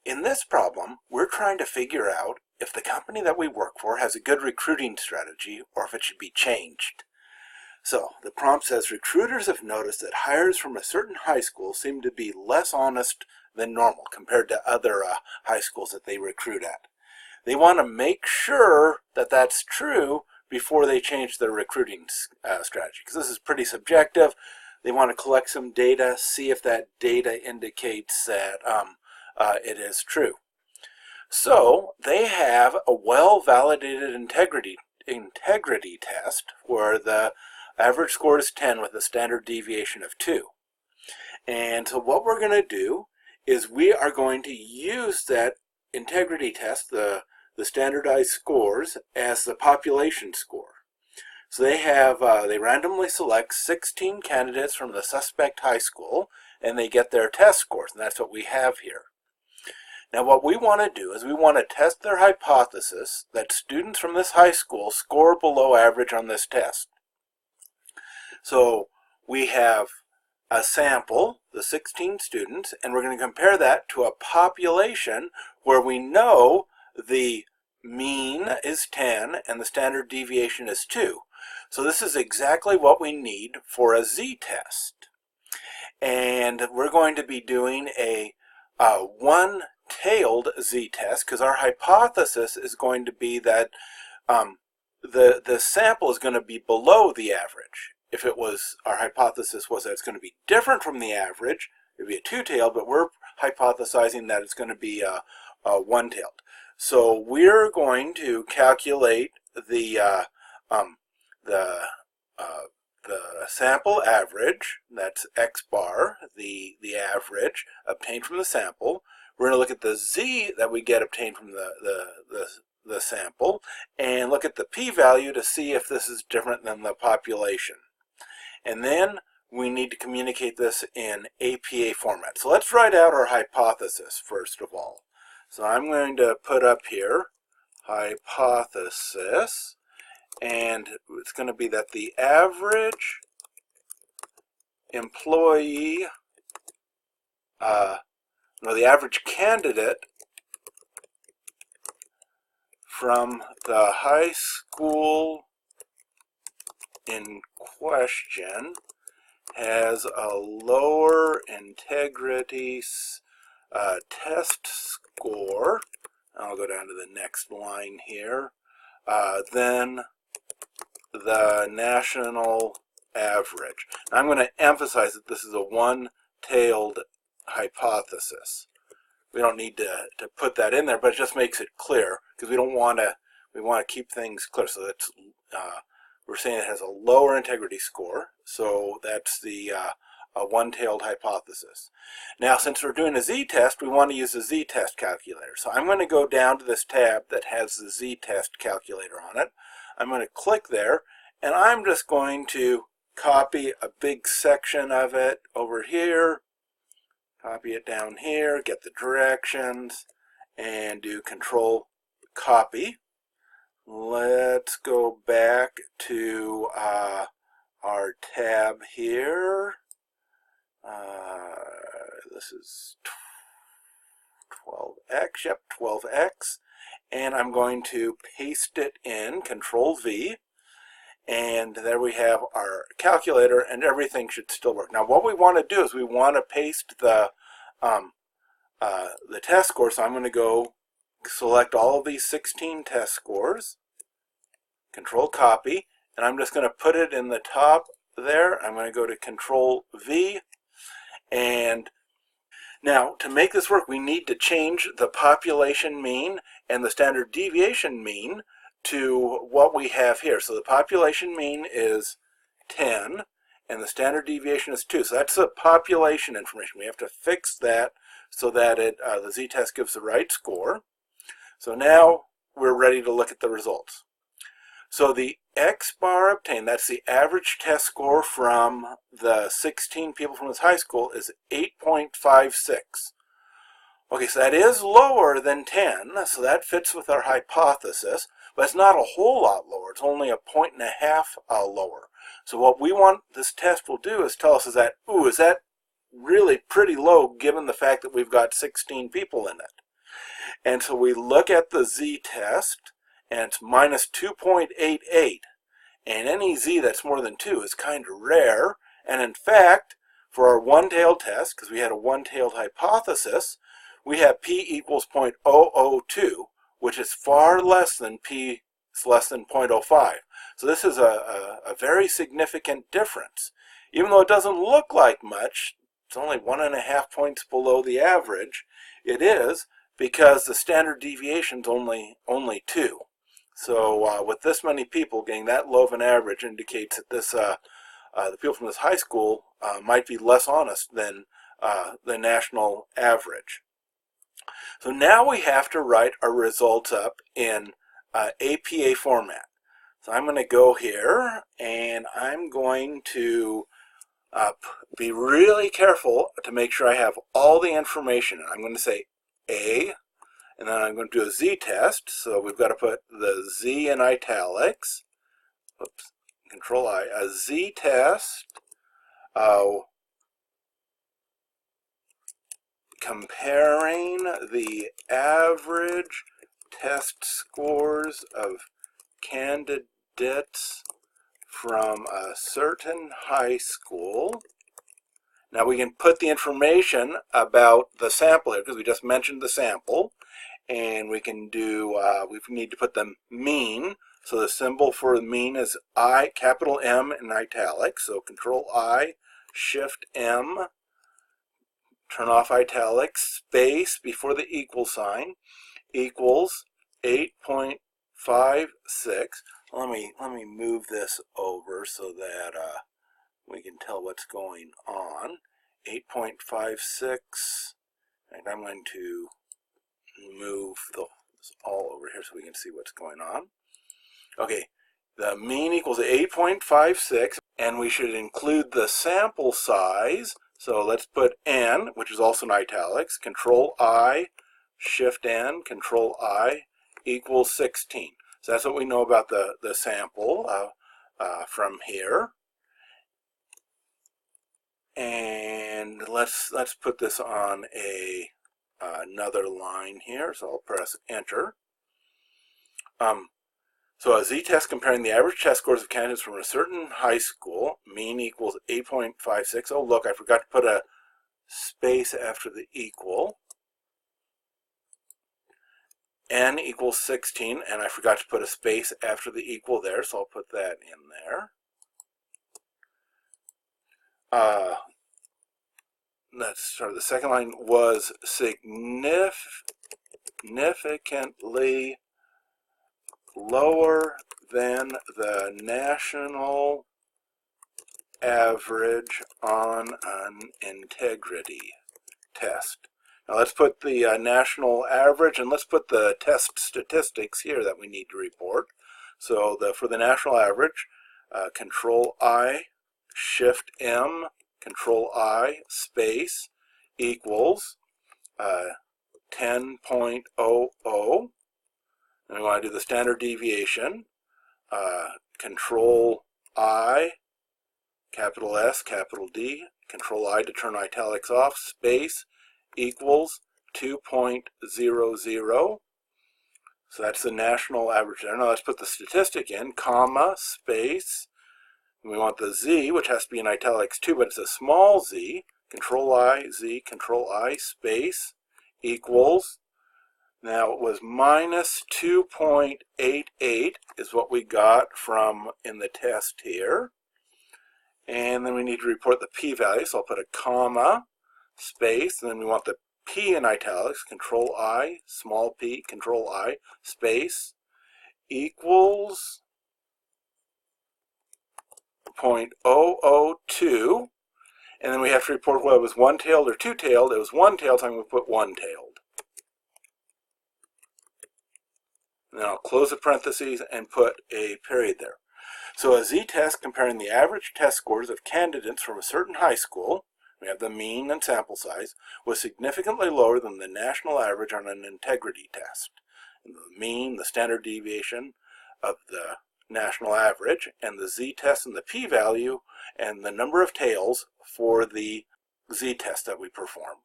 In this problem, we're trying to figure out if the company that we work for has a good recruiting strategy or if it should be changed. So the prompt says, recruiters have noticed that hires from a certain high school seem to be less honest than normal compared to other high schools that they recruit at. They want to make sure that that's true before they change their recruiting strategy, because this is pretty subjective. They want to collect some data, see if that data indicates that it is true. So they have a well-validated integrity test where the average score is 10 with a standard deviation of 2. And so what we're going to do is we are going to use that integrity test, the standardized scores, as the population score. So they randomly select 16 candidates from the suspect high school, and they get their test scores, and that's what we have here. Now what we want to do is we want to test their hypothesis that students from this high school score below average on this test. So we have a sample, the 16 students, and we're going to compare that to a population where we know the mean is 10 and the standard deviation is 2. So this is exactly what we need for a z-test. And we're going to be doing a one-tailed z-test because our hypothesis is going to be that the sample is going to be below the average. If it was, our hypothesis was that it's going to be different from the average, it would be a two-tailed, but we're hypothesizing that it's going to be a one-tailed. So we're going to calculate the sample average, that's x bar, the average obtained from the sample. We're going to look at the z that we get obtained from the sample, and look at the p-value to see if this is different than the population. And then we need to communicate this in APA format. So let's write out our hypothesis first of all. So I'm going to put up here hypothesis, and it's going to be that the average employee, the average candidate from the high school in question has a lower integrity test score, I'll go down to the next line here, than the national average. Now, I'm going to emphasize that this is a one-tailed hypothesis. We don't need to put that in there, but it just makes it clear because we want to keep things clear. So that's we're saying it has a lower integrity score, so that's the one-tailed hypothesis. Now, since we're doing a z-test, we want to use a z-test calculator. So I'm going to go down to this tab that has the z-test calculator on it. I'm going to click there, and I'm just going to copy a big section of it over here, copy it down here, get the directions, and do Control Copy. Let's go back to our tab here. This is 12x, yep, 12x. And I'm going to paste it in, Control V. And there we have our calculator, and everything should still work. Now what we want to do is we want to paste the test score. So I'm going to go select all of these 16 test scores, Control Copy, and I'm just going to put it in the top there. I'm going to go to Control V, and now to make this work we need to change the population mean and the standard deviation mean to what we have here. So the population mean is 10 and the standard deviation is 2. So that's the population information. We have to fix that so that the z-test gives the right score. So now we're ready to look at the results. So the x bar obtained, that's the average test score from the 16 people from this high school, is 8.56. Okay, so that is lower than 10, so that fits with our hypothesis, but it's not a whole lot lower. It's only 1.5 points lower. So what we want this test will do is tell us is that really pretty low given the fact that we've got 16 people in it. And so we look at the z-test, and it's minus 2.88. And any z that's more than 2 is kind of rare. And in fact, for our one-tailed test, because we had a one-tailed hypothesis, we have p equals 0.002, which is far less than p is less than 0.05. So this is a very significant difference. Even though it doesn't look like much, it's only 1.5 points below the average, it is because the standard deviation is only 2. So with this many people getting that low of an average indicates that this the people from this high school might be less honest than the national average. So now we have to write our results up in APA format. So I'm going to go here and I'm going to be really careful to make sure I have all the information. I'm going to say A, and then I'm going to do a z-test. So we've got to put the z in italics. Oops, Control I. A z-test comparing the average test scores of candidates from a certain high school. Now we can put the information about the sample here because we just mentioned the sample, and we can do, we need to put the mean. So the symbol for the mean is I, capital M in italics. So Control I, Shift M, turn off italics, space before the equal sign, equals 8.56. Let me move this over so that we can tell what's going on. 8.56. And I'm going to move this all over here so we can see what's going on. Okay, the mean equals 8.56, and we should include the sample size. So let's put n, which is also in italics. Control I, Shift N, Control I, equals 16. So that's what we know about the sample from here. And let's put this on another line here. So I'll press Enter. So a z-test comparing the average test scores of candidates from a certain high school, mean equals 8.56. Oh, look, I forgot to put a space after the equal. N equals 16, and I forgot to put a space after the equal there, so I'll put that in there. Let's start. The second line was significantly lower than the national average on an integrity test. Now let's put the national average, and let's put the test statistics here that we need to report. So for the national average, Control I, Shift M, Control I, space, equals 10.00. And we want to do the standard deviation. Control I, capital S, capital D, Control I to turn italics off, space, equals 2.00. So that's the national average there. Now let's put the statistic in, comma, space. And we want the z, which has to be in italics too, but it's a small z. Control I, z, Control I, space, equals. Now it was minus 2.88 is what we got from in the test here. And then we need to report the p-value, so I'll put a comma, space, and then we want the p in italics, Control I, small p, Control I, space, equals 0.002. And then we have to report whether it was one-tailed or two-tailed. It was one-tailed, so I'm going to put one-tailed. Then I'll close the parentheses and put a period there. So a z-test comparing the average test scores of candidates from a certain high school, we have the mean and sample size, was significantly lower than the national average on an integrity test. And the mean, the standard deviation of the national average, and the z-test and the p-value, and the number of tails for the z-test that we performed.